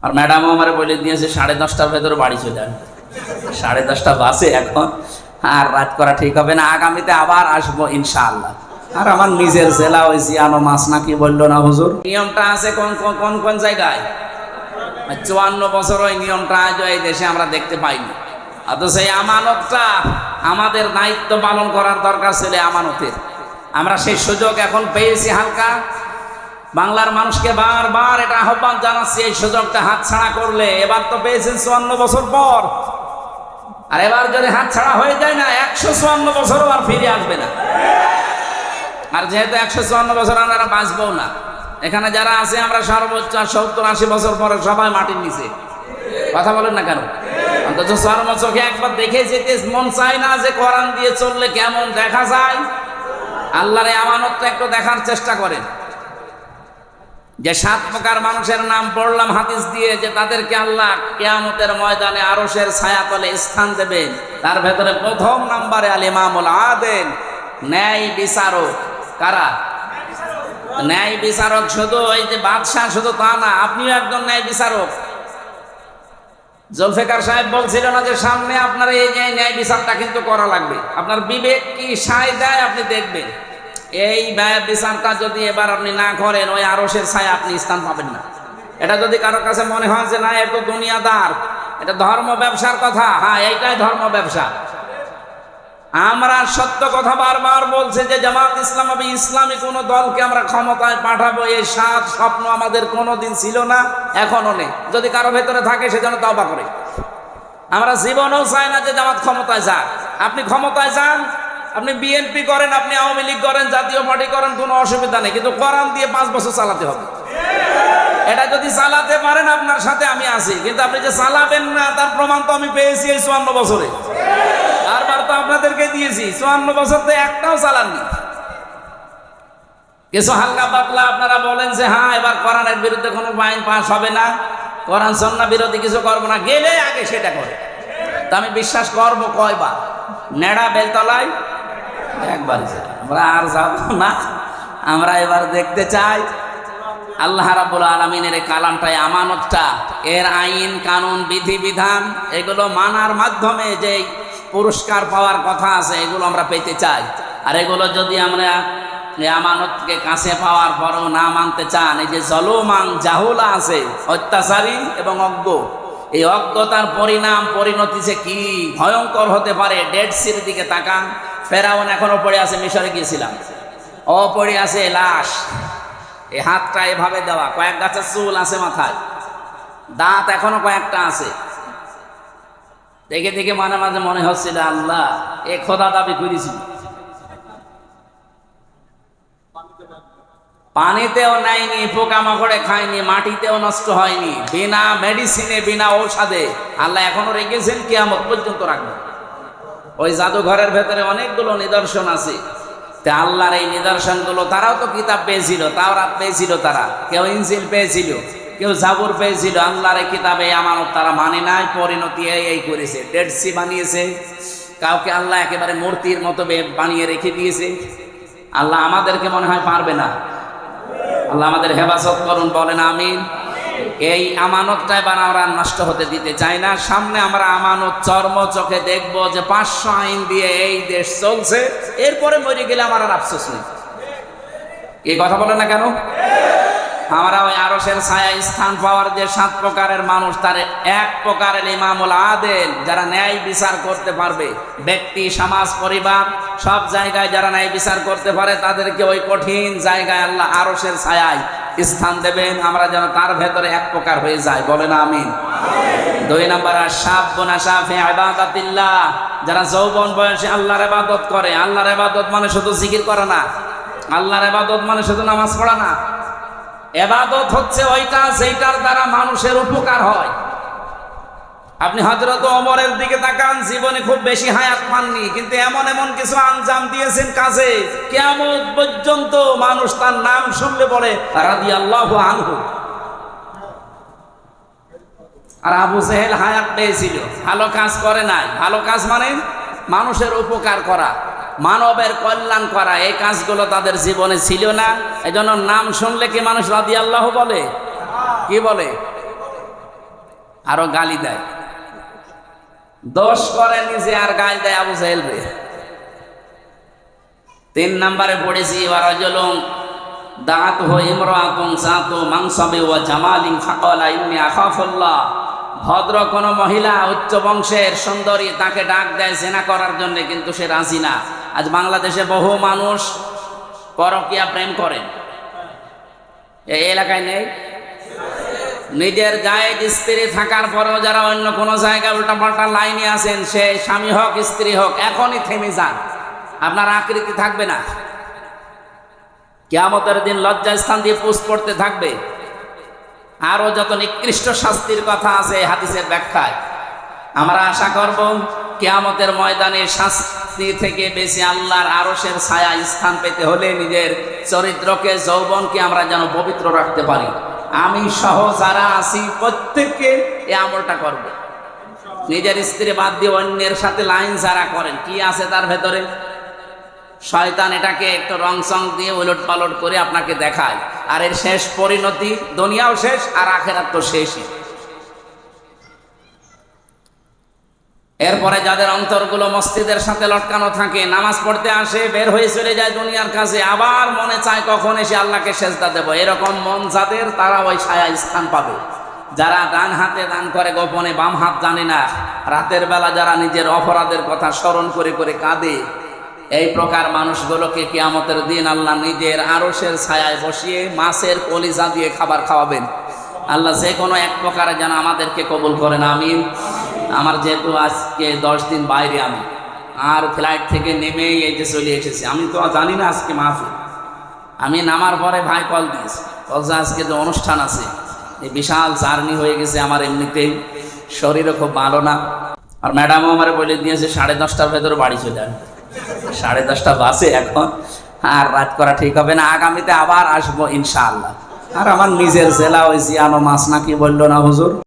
আর ম্যাডামও আমার বলে দিয়েছে 10:30টার ভেতরে বাড়ি চলে আসবে। 10:30 বাসে এখন, আর রাত করা ঠিক হবে না। আগামীতে আবার আসবো ইনশাআল্লাহ। আর আমার নিজের জেলা ওই জিয়ানো মাছ নাকি বললো না হুজুর, নিয়মটা আছে কোন কোন কোন জায়গায়। 54 বছর ওই নিয়মটা আজ এই দেশে আমরা দেখতে পাইনি। অথচ সেই আমানতটা আমাদের দায়িত্ব পালন করার দরকার ছিল আমানতের। আমরা সেই সুযোগ এখন পেয়েছি হালকা। বাংলার মানুষকে বারবার এটা আহ্বান জানাচ্ছি, এই সুযোগটা হাতছাড়া করলে, এবার তো পেয়েছেন 54 বছর পর, আর এবার যদি হাতছাড়া হয়ে যায় না 154 বছরও আর ফিরে আসবে না। আর যেহেতু 154 বছর আমরা বাঁচবো না, এখানে যারা আছে আমরা সর্বোচ্চ 70-80 বছর পরে সবাই মাটির নিচে। কথা বলেন না কেন? অন্তত চোখে একবার দেখে যেতে মন চায় না যে কোরআন দিয়ে চললে কেমন দেখা যায়। আল্লাহর এই আমানতটা একটু দেখার চেষ্টা করেন। যে 7 প্রকার মানুষের নাম পড়লাম হাদিস দিয়ে, যে তাদেরকে আল্লাহ কিয়ামতের ময়দানে আরশের ছায়াতলে স্থান দেবেন, তার ভেতরে প্রথম নম্বরে আল ইমামুল আদিল, ন্যায় বিচারক। কারা? ন্যায় বিচারক। শুধু ওই যে বাদশাহ শুধু তা না, আপনিও একজন ন্যায় বিচারক। জুলফিকার সাহেব বলছিল না যে সামনে আপনার এই যে ন্যায় বিচারটা কিন্তু করা লাগবে, আপনার বিবেক কি সায় দেয় আপনি দেখবেন। এই বিচারটা যদি এবার আপনি না করেন, ওই আরশের ছায়া আপনি স্থান পাবেন না। এটা যদি কারোর কাছে মনে হয় যে না এত দুনিয়াদার, এটা ধর্ম ব্যবসার কথা, হ্যাঁ এইটাই ধর্ম ব্যবসা। আমরা সত্য কথা বারবার বলছে যে জামাত ইসলাম হবে ইসলামী কোন দলকে আমরা ক্ষমতায় পাঠাবো, এই স্বপ্ন আমাদের কোনোদিন ছিল না, এখনো নেই। যদি কারো ভেতরে থাকে সেজন্য তওবা করে। আমরা জীবনেও চাই না যে জামাত ক্ষমতায় যাক। আপনি ক্ষমতায় যান, আপনি বিএনপি করেন, আপনি আওয়ামী লীগ করেন, জাতীয় পার্টি করেন, কোনো অসুবিধা নেই, কিন্তু কোরআন দিয়ে 5 বছর চালাতে হবে। এটা যদি চালাতে পারেন আপনার সাথে আমি আছি, কিন্তু আপনি যে চালাবেন না তার প্রমাণ তো আমি পেয়েছি এই 54 বছরে। বারবার তো আপনাদেরকে দিয়েছি, 54 বছর তো একটাও চালাননি। কিছু হালকা পাতলা আপনারা বলেন যে হ্যাঁ এবার কোরআনের বিরুদ্ধে কোনো আইন পাস হবে না, কোরআন সুন্নাহ বিরোধী কিছু করবো না, গেলে আগে সেটা করে। তা আমি বিশ্বাস করবো কয়বার? নেড়া বেলতলায় একবার। আমরা আর যাবো না, আমরা এবার দেখতে চাই আল্লাহ রাব্বুল আলামিনের এই কালামটাই, আমানতটা, এর আইন কানুন বিধিবিধান এগুলো মানার মাধ্যমে যে পুরস্কার পাওয়ার কথা আছে এগুলো আমরা পেতে চাই। আর এগুলো যদি আমরা এই আমানতকে কাছে পাওয়ার পরেও না মানতে চান, এই যে জলমান জাহুলা আছে, অত্যাচারী এবং অজ্ঞ, এই অজ্ঞতার পরিণতি যে কি ভয়ঙ্কর হতে পারে। ডেড সির দিকে তাকান, ফেরাউন এখনো পড়ে আছে, মিশরে গিয়েছিলাম, ও পড়ে আছে লাশ, এই হাতটা এভাবে দেওয়া, কয়েক গাছের চুল আছে মাথায়, দাঁত এখনো কয়েকটা আছে। দেখে দেখে মাঝে মাঝে মনে হচ্ছিল আল্লাহ এ খোদা দাবি করেছিল। পানিতেও নেয়নি, পোকামাকড়ে খায়নি, মাটিতেও নষ্ট হয়নি, বিনা মেডিসিনে বিনা ঔষধে আল্লাহ এখনো রেখেছেন, কিয়ামত পর্যন্ত রাখবেন। ওই জাদুঘরের ভেতরে অনেকগুলো নিদর্শন আছে। তা আল্লাহর এই নিদর্শনগুলো, তারাও তো কিতাব পেয়েছিল, তাওরাত পেয়েছিল, তারা কেউ ইনজিল পেয়েছিল, কেউ জাবুর পেয়েছিল। আল্লাহর এই কিতাবে আমানত তারা মানে নাই, পরিণতি এই করেছে, ডেড সি বানিয়েছে, কাউকে আল্লাহ একেবারে মূর্তির মতো বানিয়ে রেখে দিয়েছে। আল্লাহ আমাদেরকে মনে হয় পারবে না। আল্লাহ আমাদের হেফাজত করুন, বলেন আমিন। এই আমানতটা এবার আমরা নষ্ট হতে দিতে চাই না। সামনে আমরা আমানত চর্ম চোখে দেখবো যে 500 আইন দিয়ে এই দেশ চলছে, এরপরে মরে গেলে আমার আর আফসোস নেই। এই কথা বলে না কেন? আমরা ওই আরশের ছায়ায় স্থান পাওয়ার যে 7 প্রকারের মানুষ, তার এক প্রকারের ইমামুল আদিল, যারা ন্যায় বিচার করতে পারবে, ব্যক্তি সমাজ পরিবার সব জায়গায় যারা ন্যায় বিচার করতে পারে, তাদেরকে ওই কঠিন জায়গায় আল্লাহ আরশের ছায়ায় স্থান দেবেন। আমরা যেন তার ভেতরে এক প্রকার হয়ে যাই, বলেন আমিন। 2 নম্বর আশ-শাবুন নাশা ফি ইবাদাতিল্লাহ, যারা যৌবন বয়সে আল্লাহর ইবাদত করে। আল্লাহর ইবাদত মানে শুধু জিকির করা না, আল্লাহর ইবাদত মানে শুধু নামাজ পড়া না। ইবাদত হচ্ছে ওইটা যেটার দ্বারা মানুষের উপকার হয়। আপনি হযরত ওমরের দিকে তাকান, জীবনে খুব বেশি হায়াত পাননি, কিন্তু এমন এমন কিছু আঞ্জাম দিয়েছেন কাজে, কিয়ামত পর্যন্ত মানুষ তার নাম শুনলে বলে রাদিয়াল্লাহু আনহু। আর আবু জেহেল হায়াত পেয়েছিল, ভালো কাজ করে নাই। ভালো কাজ মানে মানুষের উপকার করা, মানবের কল্যাণ করা, এই কাজগুলো তাদের জীবনে ছিল না। এজন্য নাম শুনলে কি মানুষ রাদিয়াল্লাহু বলে? কি বলে? আরো গালি দেয়, দোষ করে নিজে আর গালি দেয় আবু জাহেল রে। 3 নম্বরে পড়েছি ওয়ারাজুলুন দাআতহু ইমরাআতুন যাতু মানসাবি ওয়া জামালিন ফাকালা ইন্নী আখাফুল্লাহ। ভদ্র কোন মহিলা, উচ্চ বংশের সুন্দরী, তাকে ডাক দেয় জিনা করার জন্য, কিন্তু সে রাজি না। আজ বাংলাদেশে বহু মানুষ পরকীয়া প্রেম করেন, এই এলাকায় নেই? নিজের জায়েজ স্ত্রী থাকার পরেও যারা অন্য কোনো জায়গায় উল্টাপাল্টা লাইনে আছেন, সে স্বামী হোক স্ত্রী হোক, এখনই থেমে যান, আপনার আকৃতি থাকবে না। কিয়ামতের দিন লজ্জা স্থান দিয়ে পোস্ট করতে থাকবে। আরো যত নিকৃষ্ট শাস্তির কথা আছে হাদিসের ব্যাখ্যায়, আমরা আশা করব কিয়ামতের ময়দানে শাস্তি থেকে বেশি আল্লাহর আরশের ছায়া স্থান পেতে হলে নিজের চরিত্রকে, যৌবনকে আমরা যেন পবিত্র রাখতে পারি। আমি সহ যারা আছি প্রত্যেককে এই আমলটা করব। নিজের স্ত্রী বাদ দিয়ে অন্যের সাথে লাইন যারা করেন, কি আছে তার ভেতরে? শয়তান এটাকে একটু রং সং দিয়ে উলট পালট করে আপনাকে দেখায়, আর এর শেষ পরিণতি দুনিয়াও শেষ আর আখেরাত তো শেষই। এরপরে যাদের অন্তরগুলো মসজিদের সাথে লটকানো থাকে, নামাজ পড়তে আসে, বের হয়ে চলে যায় দুনিয়ার কাছে, আবার মনে চায় কখন এসে আল্লাহকে সেজদা দেব, এরকম মন যাদের, তারা ওই ছায়া স্থান পাবে। যারা ডান হাতে দান করে গোপনে, বাম হাত জানে না, রাতের বেলা যারা নিজের অপরাধের কথা স্মরণ করে করে কাঁদে, এই প্রকার মানুষগুলোকে কিয়ামতের দিন আল্লাহ নিজের আরশের ছায়ায় বসিয়ে মাছের কলিজা দিয়ে খাবার খাওয়াবেন। আল্লাহ যে কোনো এক প্রকারে যেন আমাদেরকে কবুল করেন, আমিন। আমার যেহেতু আজকে 10 দিন বাইরে, আমি আর ফ্লাইট থেকে নেমে এই যে চলে এসেছি, আমি তো জানি না আজকে মাহফিল। আমি নামার পরে ভাই কল দিয়েছি, বলছে আজকে যে অনুষ্ঠান আছে, এই বিশাল জার্নি হয়ে গেছে আমার, এমনিতেই শরীরও খুব ভালো না। আর ম্যাডামও আমার বলে দিয়েছে 10:30টার ভেতরে বাড়ি চলে যান। 10:30 বাসে এখন, আর রাত করা ঠিক হবে না। আগামীতে আবার আসবো ইনশাআল্লাহ। আর আমার নিজের জেলা ওই জিয়ানো মাছ নাকি বললো না হুজুর।